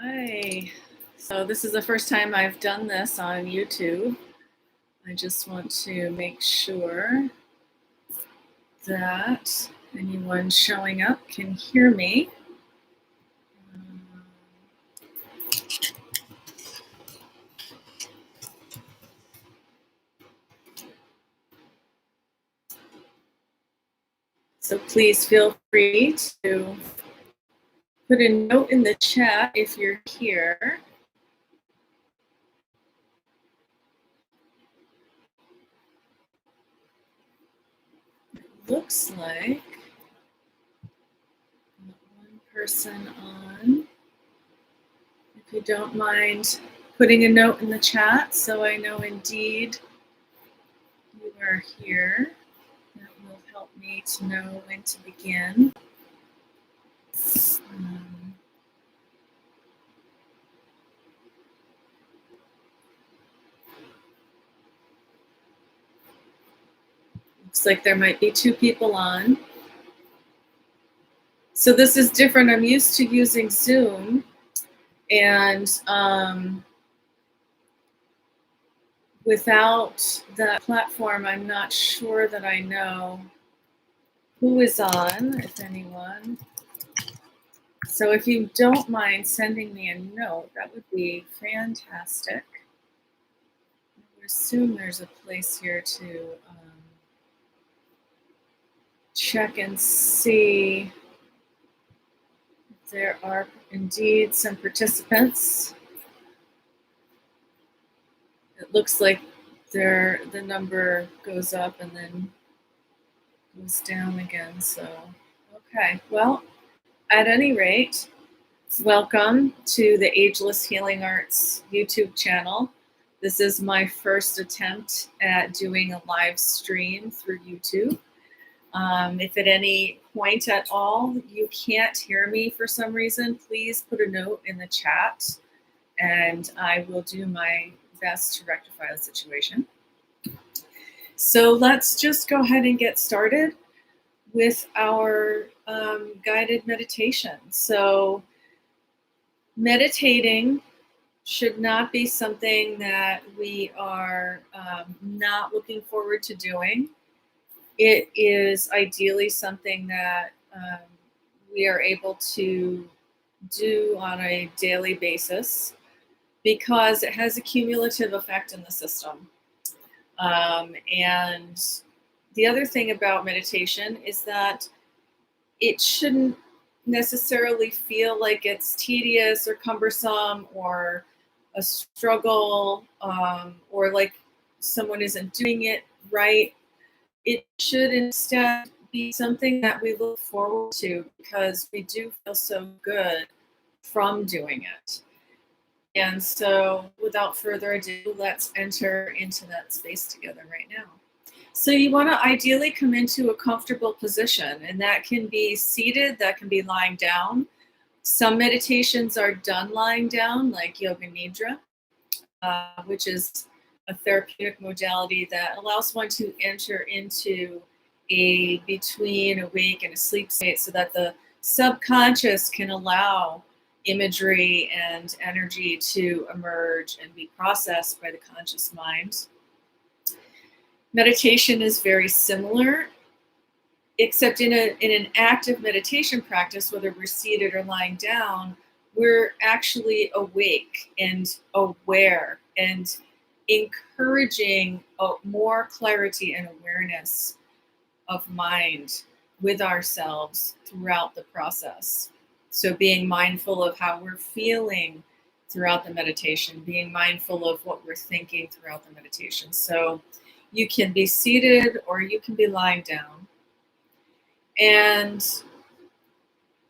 Hi. So this is the first time I've done this on YouTube. I just want to make sure that anyone showing up can hear me. So please feel free to put a note in the chat if you're here. Looks like one person on. If you don't mind putting a note in the chat so I know indeed you are here, that will help me to know when to begin. Looks like there might be two people on. So this is different. I'm used to using Zoom, and without that platform, I'm not sure that I know who is on, if anyone. So if you don't mind sending me a note, that would be fantastic. I would assume there's a place here to check and see if there are indeed some participants. It looks like the number goes up and then goes down again. So, okay. Well, at any rate, welcome to the Ageless Healing Arts YouTube channel. This is my first attempt at doing a live stream through YouTube. If at any point at all you can't hear me for some reason, please put a note in the chat and I will do my best to rectify the situation. So let's just go ahead and get started with our guided meditation. So meditating should not be something that we are not looking forward to doing. It is ideally something that we are able to do on a daily basis because it has a cumulative effect in the system. And the other thing about meditation is that it shouldn't necessarily feel like it's tedious or cumbersome or a struggle or like someone isn't doing it right. It should instead be something that we look forward to because we do feel so good from doing it. And so without further ado, let's enter into that space together right now. So you want to ideally come into a comfortable position, and that can be seated, that can be lying down. Some meditations are done lying down, like Yoga Nidra, which is a therapeutic modality that allows one to enter into a between awake and a sleep state so that the subconscious can allow imagery and energy to emerge and be processed by the conscious mind. Meditation is very similar, except in an active meditation practice, whether we're seated or lying down, we're actually awake and aware and encouraging more clarity and awareness of mind with ourselves throughout the process. So being mindful of how we're feeling throughout the meditation, being mindful of what we're thinking throughout the meditation. So you can be seated or you can be lying down. And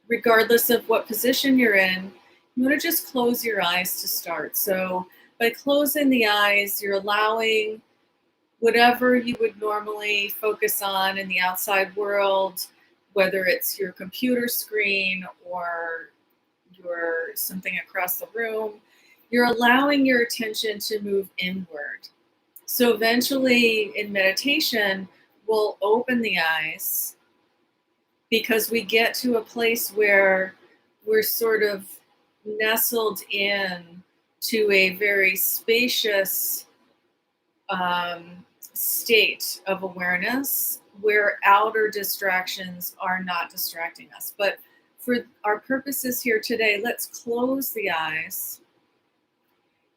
regardless of what position you're in, you want to just close your eyes to start. So by closing the eyes, you're allowing whatever you would normally focus on in the outside world, whether it's your computer screen or your something across the room, you're allowing your attention to move inward. So eventually in meditation, we'll open the eyes because we get to a place where we're sort of nestled in to a very spacious state of awareness where outer distractions are not distracting us. But for our purposes here today, let's close the eyes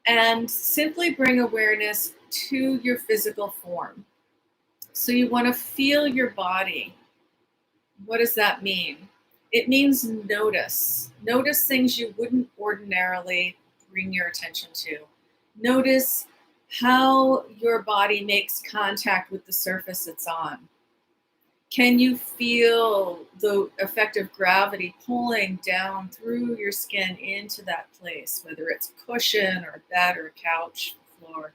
and simply bring awareness to your physical form. So you want to feel your body. What does that mean? It means notice. Notice things you wouldn't ordinarily bring your attention to. Notice how your body makes contact with the surface it's on. Can you feel the effect of gravity pulling down through your skin into that place, whether it's cushion or bed or couch, floor?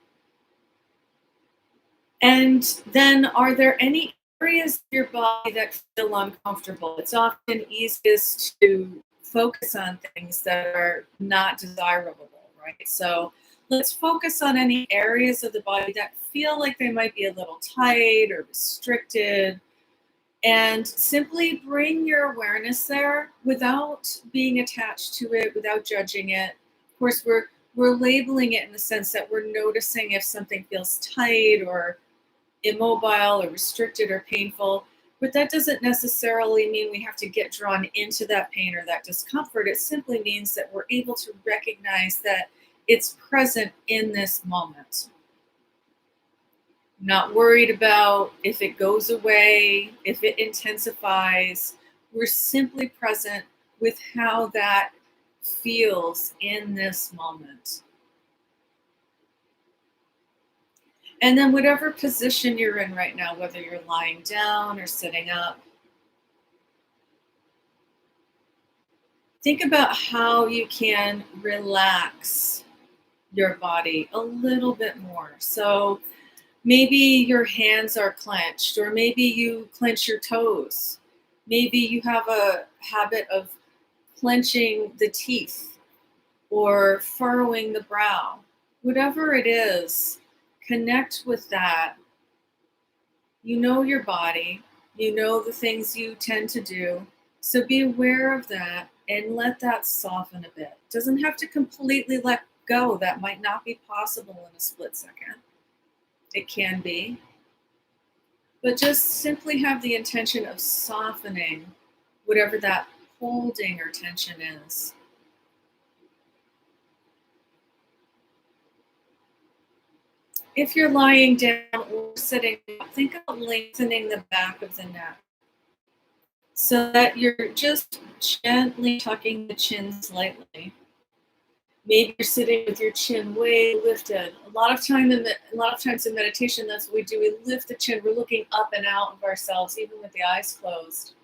And then, are there any areas of your body that feel uncomfortable? It's often easiest to focus on things that are not desirable, right? So let's focus on any areas of the body that feel like they might be a little tight or restricted, and simply bring your awareness there without being attached to it, without judging it. Of course, we're labeling it in the sense that we're noticing if something feels tight or immobile or restricted or painful, but that doesn't necessarily mean we have to get drawn into that pain or that discomfort. It simply means that we're able to recognize that it's present in this moment. Not worried about if it goes away, if it intensifies. We're simply present with how that feels in this moment. And then whatever position you're in right now, whether you're lying down or sitting up, think about how you can relax your body a little bit more. So maybe your hands are clenched, or maybe you clench your toes. Maybe you have a habit of clenching the teeth or furrowing the brow. Whatever it is, connect with that. You know your body, you know the things you tend to do. So be aware of that and let that soften a bit. Doesn't have to completely let go. That might not be possible in a split second. It can be. But just simply have the intention of softening whatever that holding or tension is. If you're lying down or sitting up, think about lengthening the back of the neck so that you're just gently tucking the chin slightly. Maybe you're sitting with your chin way lifted. A lot of times in meditation, that's what we do. We lift the chin. We're looking up and out of ourselves, even with the eyes closed.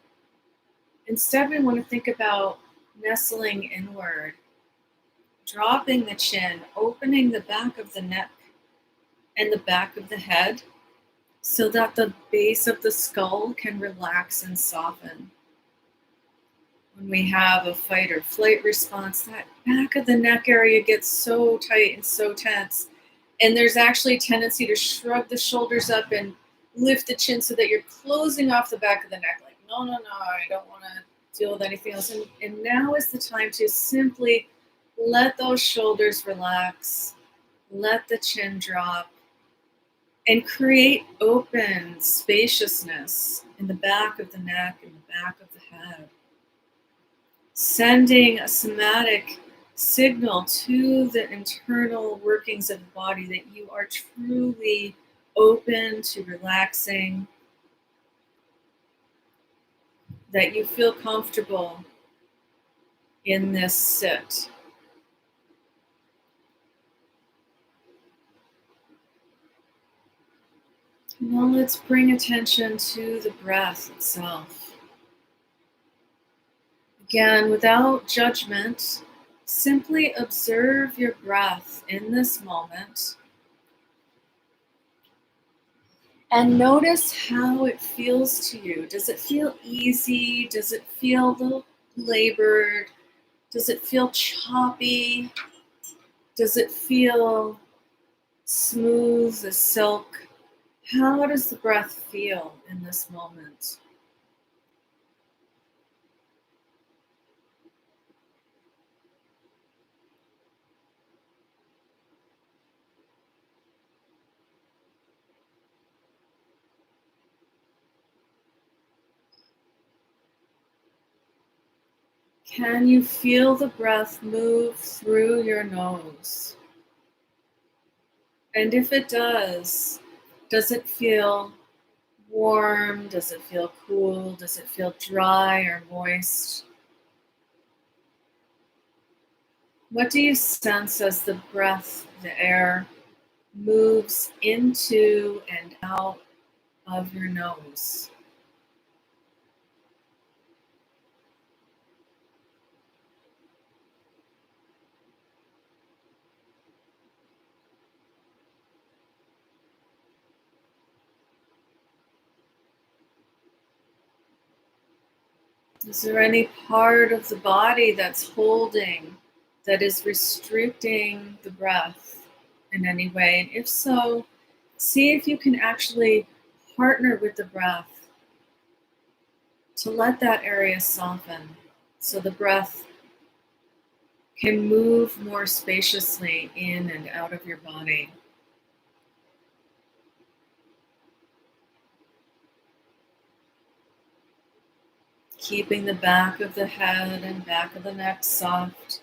Instead, we want to think about nestling inward, dropping the chin, opening the back of the neck and the back of the head so that the base of the skull can relax and soften. When we have a fight or flight response, that back of the neck area gets so tight and so tense. And there's actually a tendency to shrug the shoulders up and lift the chin so that you're closing off the back of the neck. Like, no, I don't want to deal with anything else. And now is the time to simply let those shoulders relax, let the chin drop, and create open spaciousness in the back of the neck and the back of the head. Sending a somatic signal to the internal workings of the body that you are truly open to relaxing, that you feel comfortable in this sit. Now let's bring attention to the breath itself. Again, without judgment, simply observe your breath in this moment and notice how it feels to you. Does it feel easy? Does it feel a little labored? Does it feel choppy? Does it feel smooth as silk? How does the breath feel in this moment? Can you feel the breath move through your nose? And if it does it feel warm? Does it feel cool? Does it feel dry or moist? What do you sense as the breath, the air, moves into and out of your nose? Is there any part of the body that's holding, that is restricting the breath in any way? And if so, see if you can actually partner with the breath to let that area soften so the breath can move more spaciously in and out of your body. Keeping the back of the head and back of the neck soft.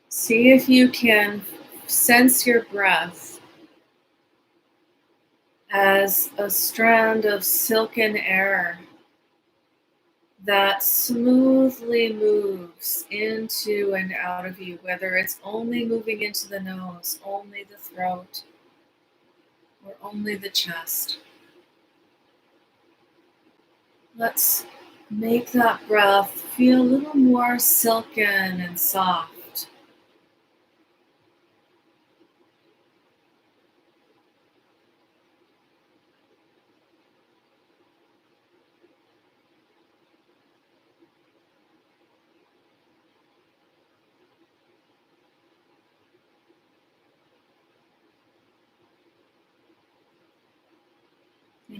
See if you can sense your breath as a strand of silken air that smoothly moves into and out of you, whether it's only moving into the nose, only the throat, or only the chest. Let's make that breath feel a little more silken and soft.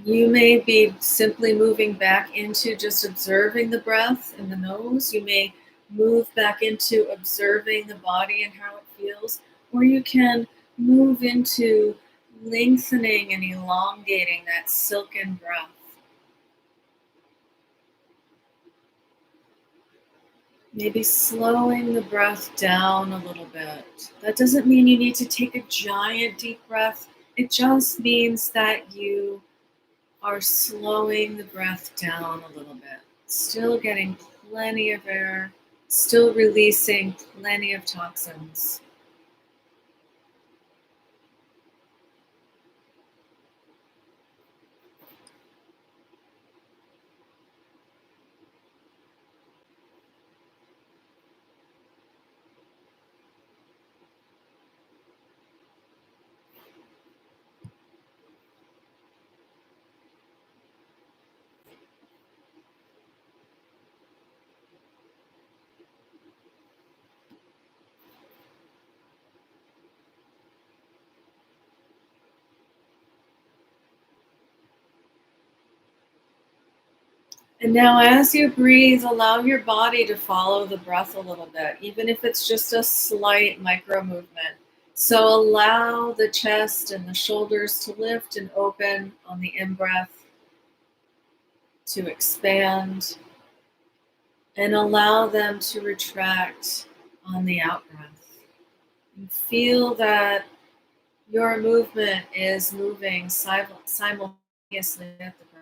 You may be simply moving back into just observing the breath in the nose. You may move back into observing the body and how it feels, or you can move into lengthening and elongating that silken breath. Maybe slowing the breath down a little bit. That doesn't mean you need to take a giant deep breath. It just means that you are slowing the breath down a little bit. Still getting plenty of air, still releasing plenty of toxins. And now, as you breathe, allow your body to follow the breath a little bit, even if it's just a slight micro movement. So, allow the chest and the shoulders to lift and open on the in breath, to expand, and allow them to retract on the out breath. And feel that your movement is moving simultaneously at the breath.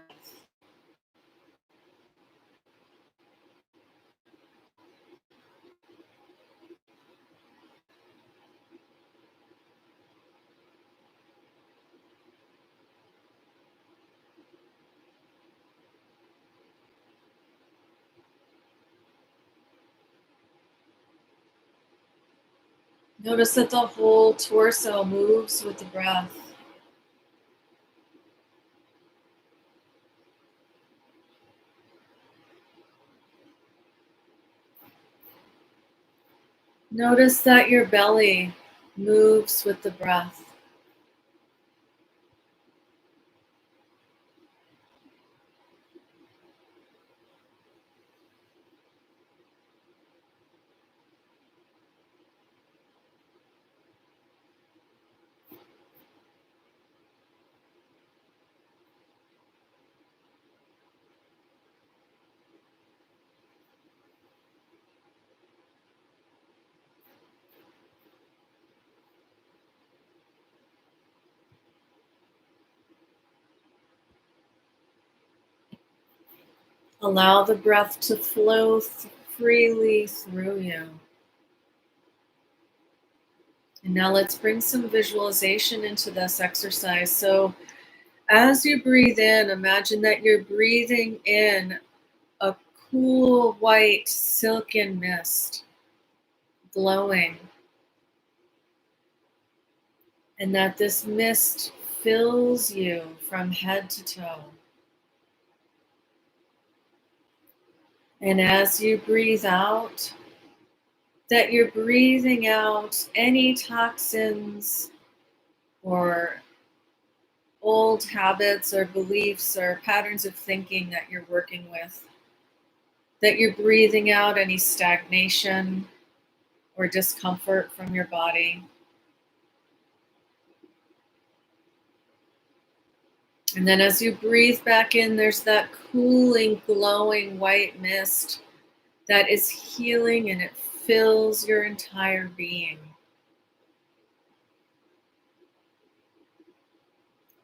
Notice that the whole torso moves with the breath. Notice that your belly moves with the breath. Allow the breath to flow freely through you. And now let's bring some visualization into this exercise. So as you breathe in, imagine that you're breathing in a cool white silken mist, glowing, and that this mist fills you from head to toe. And as you breathe out, that you're breathing out any toxins or old habits or beliefs or patterns of thinking that you're working with, that you're breathing out any stagnation or discomfort from your body. And then as you breathe back in, there's that cooling, glowing white mist that is healing and it fills your entire being.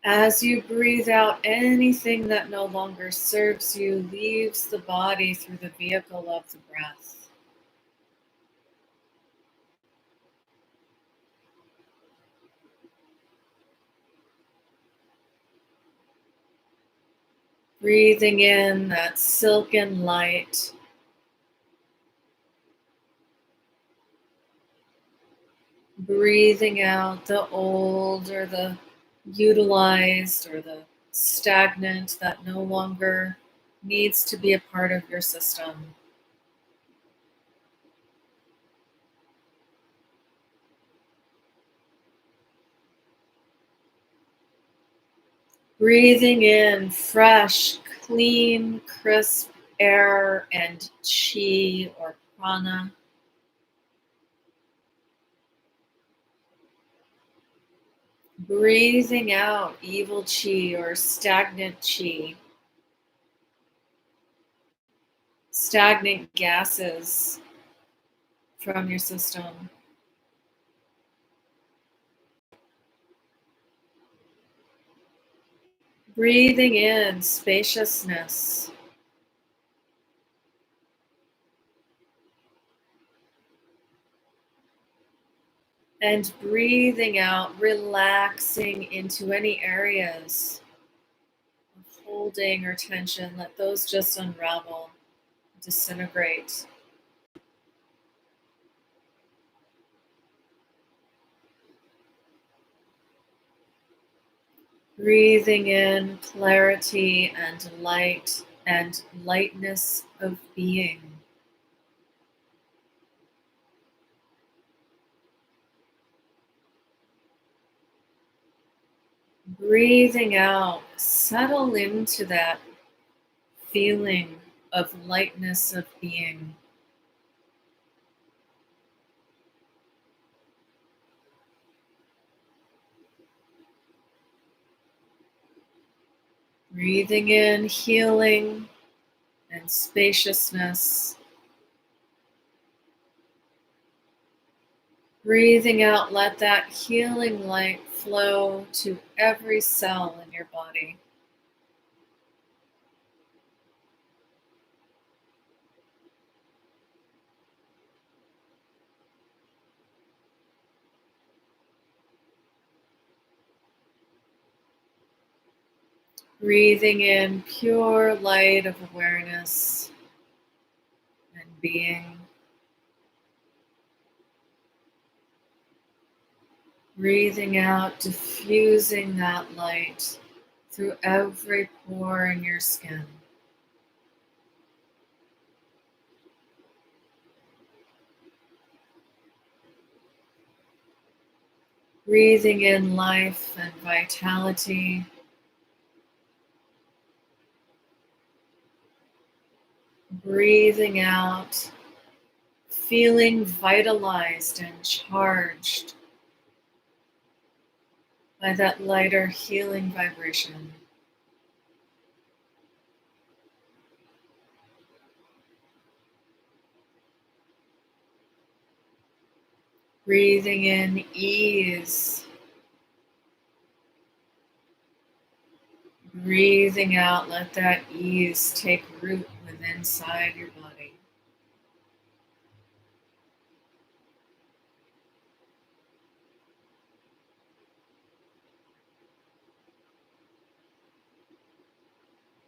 As you breathe out, anything that no longer serves you leaves the body through the vehicle of the breath. Breathing in that silken light. Breathing out the old or the utilized or the stagnant that no longer needs to be a part of your system. Breathing in fresh, clean, crisp air and chi or prana. Breathing out evil chi or stagnant chi, stagnant gases from your system. Breathing in spaciousness. And breathing out, relaxing into any areas of holding or tension. Let those just unravel, disintegrate. Breathing in clarity and light and lightness of being. Breathing out, settle into that feeling of lightness of being. Breathing in healing and spaciousness. Breathing out, let that healing light flow to every cell in your body. Breathing in pure light of awareness and being. Breathing out, diffusing that light through every pore in your skin. Breathing in life and vitality. Breathing out, feeling vitalized and charged by that lighter healing vibration. Breathing in ease. Breathing out, let that ease take root within inside your body.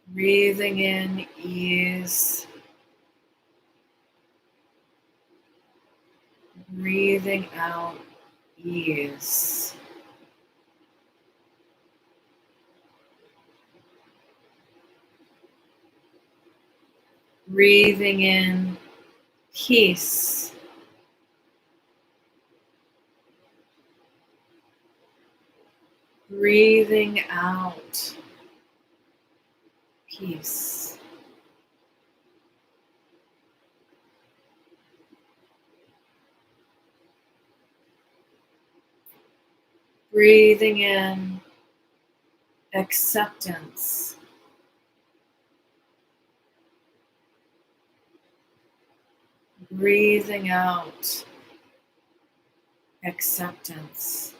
Breathing in ease. Breathing out ease. Breathing in peace. Breathing out peace. Breathing in acceptance. Breathing out acceptance.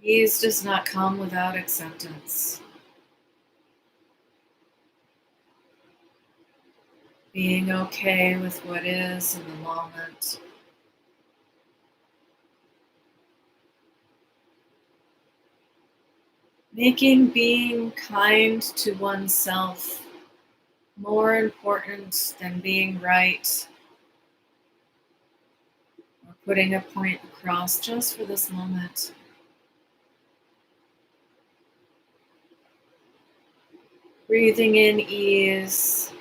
Ease does not come without acceptance. Being okay with what is in the moment. Making being kind to oneself more important than being right or putting a point across just for this moment. Breathing in ease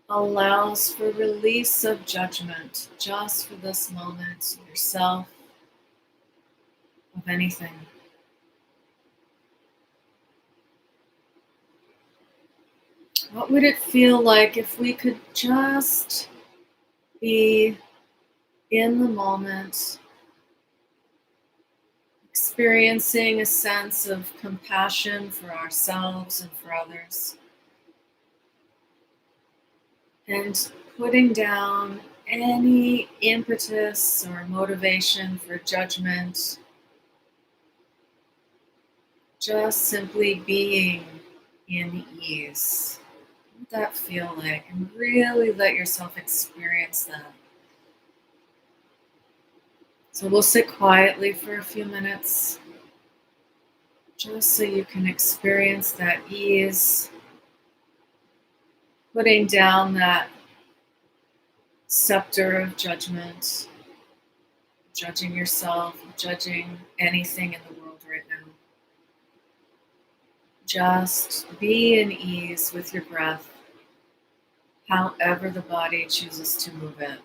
allows for release of judgment just for this moment, yourself, of anything. What would it feel like if we could just be in the moment, experiencing a sense of compassion for ourselves and for others, and putting down any impetus or motivation for judgment, just simply being in ease? What would that feel like? And really let yourself experience that. So we'll sit quietly for a few minutes, just so you can experience that ease, putting down that scepter of judgment, judging yourself, judging anything in the world right now. Just be in ease with your breath, however the body chooses to move it.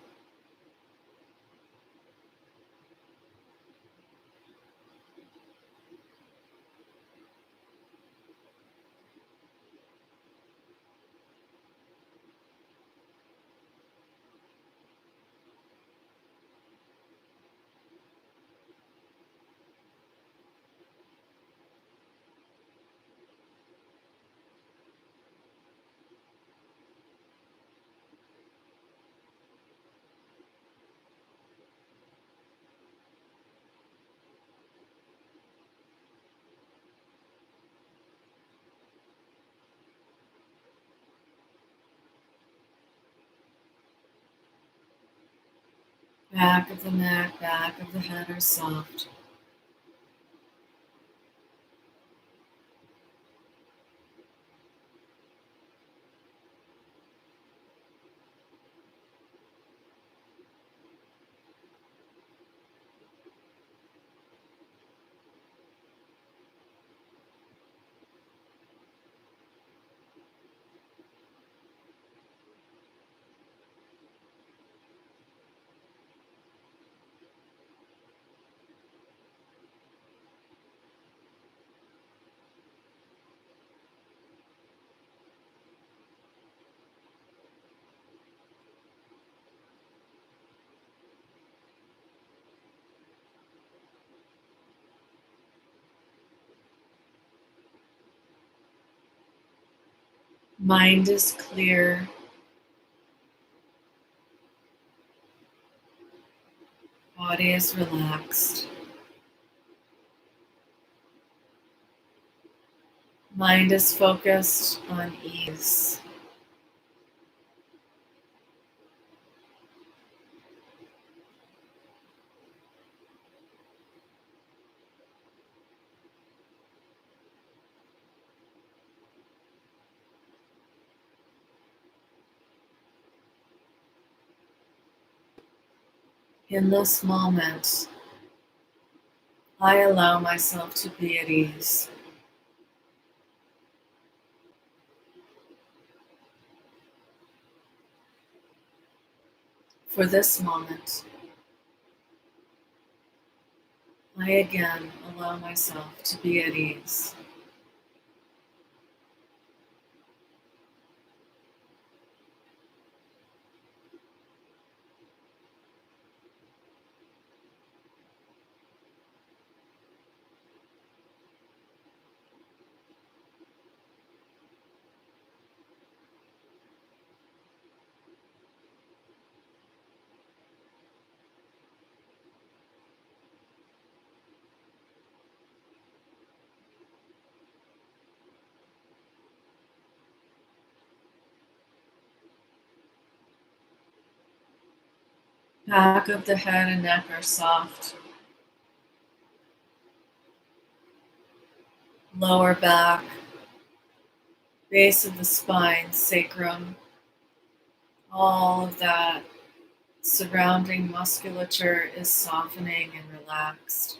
Back of the neck, back of the head are soft. Mind is clear. Body is relaxed. Mind is focused on ease. In this moment, I allow myself to be at ease. For this moment, I again allow myself to be at ease. Back of the head and neck are soft. Lower back, base of the spine, sacrum, all of that surrounding musculature is softening and relaxed.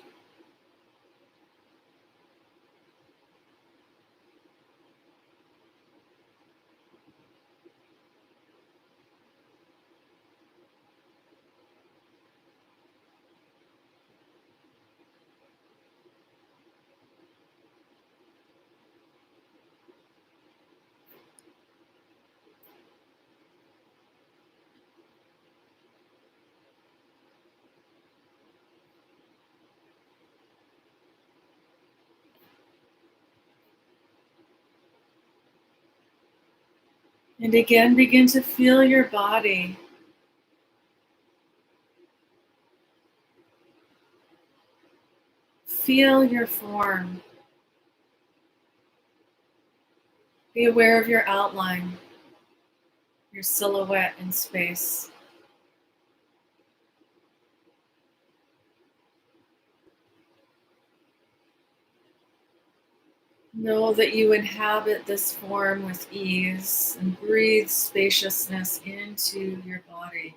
And again, begin to feel your body. Feel your form. Be aware of your outline, your silhouette in space. Know that you inhabit this form with ease and breathe spaciousness into your body.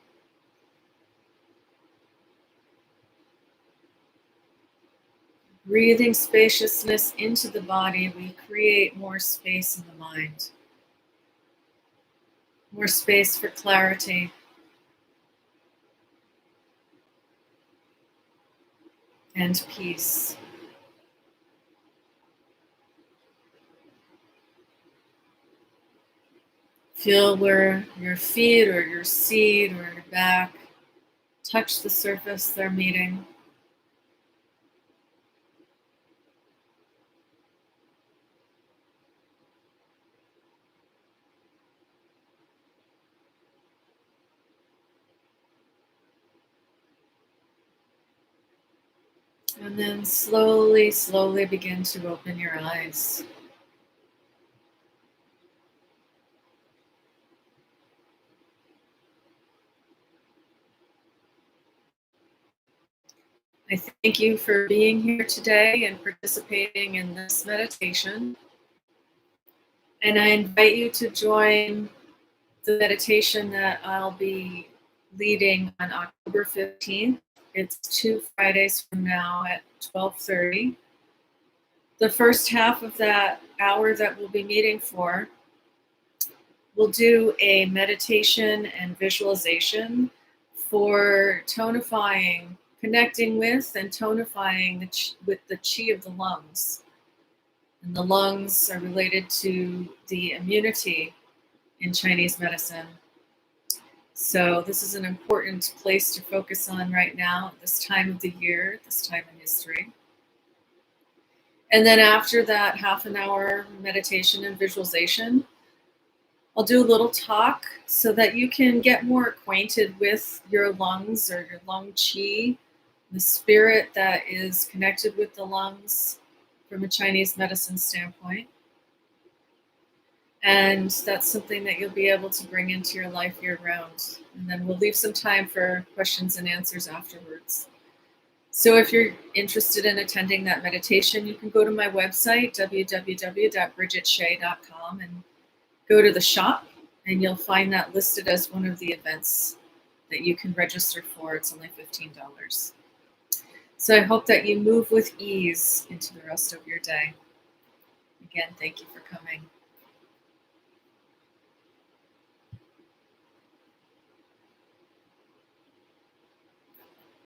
Breathing spaciousness into the body, we create more space in the mind, more space for clarity and peace. Feel where your feet or your seat or your back touch the surface they're meeting. And then slowly, slowly begin to open your eyes. I thank you for being here today and participating in this meditation. And I invite you to join the meditation that I'll be leading on October 15th. It's 2 Fridays from now at 12:30. The first half of that hour that we'll be meeting for, we'll do a meditation and visualization for tonifying, connecting with and tonifying with the chi of the lungs. And the lungs are related to the immunity in Chinese medicine. So this is an important place to focus on right now, at this time of the year, this time in history. And then after that half an hour meditation and visualization, I'll do a little talk so that you can get more acquainted with your lungs or your lung qi, the spirit that is connected with the lungs from a Chinese medicine standpoint. And that's something that you'll be able to bring into your life year round. And then we'll leave some time for questions and answers afterwards. So if you're interested in attending that meditation, you can go to my website, www.bridgetshea.com, and go to the shop, and you'll find that listed as one of the events that you can register for. It's only $15. So I hope that you move with ease into the rest of your day. Again, thank you for coming.